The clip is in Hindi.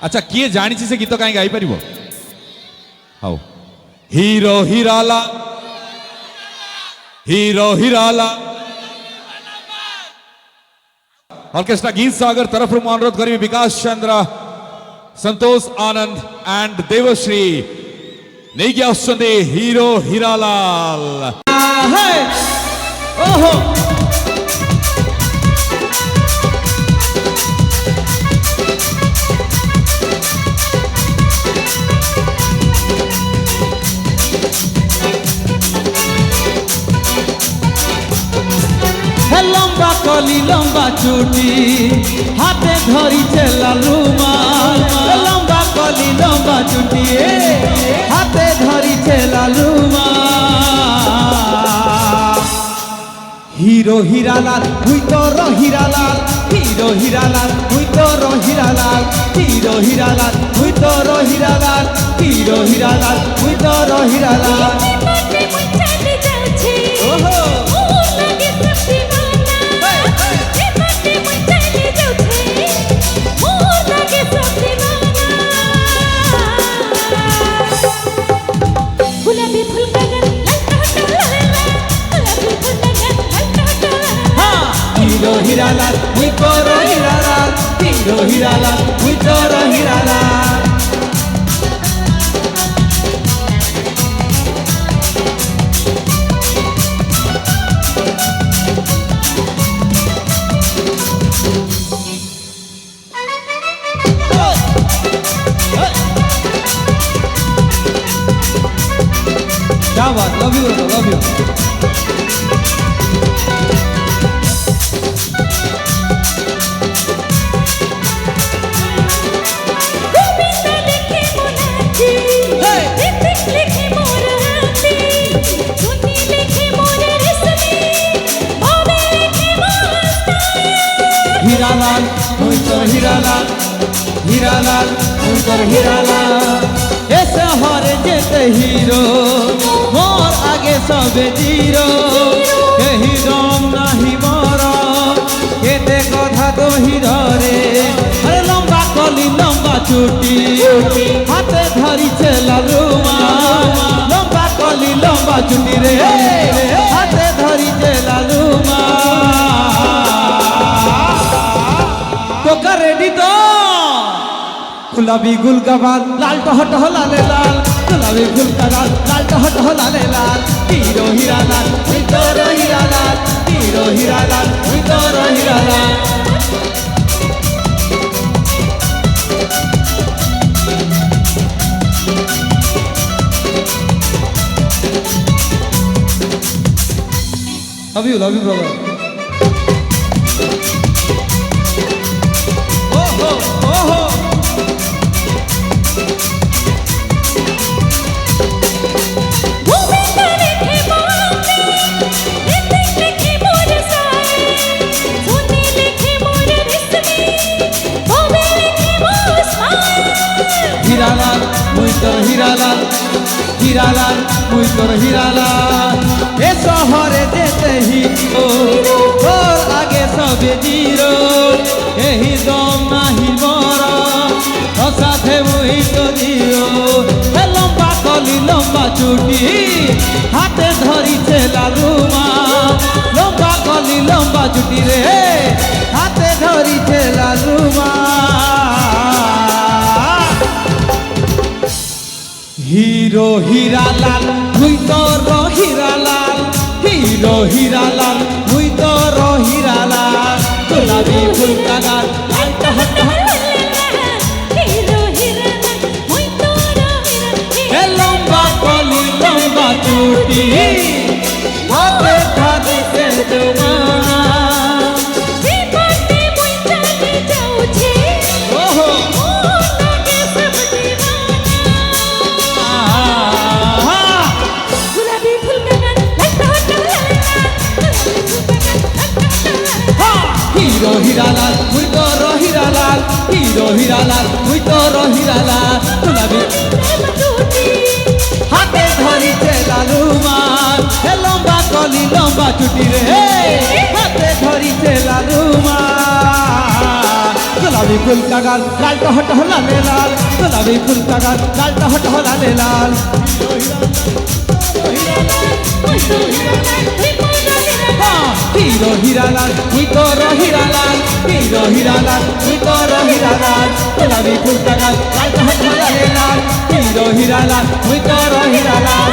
अच्छा किए जानी से गीत कहीं गाई परिबो हाउ हीरो हिराला हीरो हिराला ऑर्केस्ट्रा गीत सागर तरफ अनुरोध करी विकास चंद्र संतोष आनंद एंड देवश्री नहीं क्या हीरो हिरालाल ओहो लंबा कली लंबा चुटी हाथे धरी लालुमाल लंबा कली लंबा चुटी हाथे धरी लालुमाल हीरो हिरालाल हुई तो हिरालाल हीरो हिरालाल हुई तो हिरालाल हीरो हिरालाल हुई तो हिरालाल हीरो हिरालाल हुई तो हिरालाल ओहो हीरो हिरालाल हुई तो हिरालाल हीरो हिरालाल हुई तो हिरालाल क्या बात love you love you Hiralal हुई तो हिरालाल हिरालाल हुई तो हिरालाल ए शहरे जेते हीरो मोर आगे सबे जीरो केही दम नाही मोर केते कथा तो हीरो रे अरे लंबा कली लंबा चुटी हाथे धरी लालुमाल लंबा कली लंबा चुटी रे हाथे धरी लालुमाल रेडी तो गुलाबी गुल गवाल लाल टह टह लाले लाल गुलाबी गुल गवाल लाल टह टह लाले लाल हीरो हिरालाल हुई तो हिरालाल हीरो हिरालाल हुई तो Hiralal love you brother Hiralal हुई तो हिरालाल हिरालाल हुई तो हिरालाल ए शहरे जेते हीरो तोर आगे सबे जीरो एही दम नाही मोर तो साथे हुई तो जीरो ए लंबा कली लंबा चुटी हाथे धरी लालुमाल लंबा कली लंबा चुटी रे हाथे धरी लालुमाल हीरो हिरालाल हुई तो हिरालाल हीरो हिरालाल हुई तो हिरालाल गुलाबी फूल का गाल लाल टह टह हीरो हिरालाल हुई तो हिरालाल लंबा कली लंबा चुटी हाथे धरी लालुमाल हीरो हिरालाल हुई तो हिरालाल हीरो हिरालाल हुई तो हिरालाल गुलाबी हाथे धरी लालुमाल लंबा कली लंबा चुटी रे हाथे धरी लालुमाल গোলাপি ফুল কাগার লালটা হট লালে লাল গোলাপি ফুল কাগার লালটা হট লালে লাল হিরো হিরালাল তুই তোর হিরালাল হিরো হিরালাল তুই তোর হিরালাল গোলাপি ফুল কাগার লালটা হট লালে লাল হিরো হিরালাল তুই তোর হিরালাল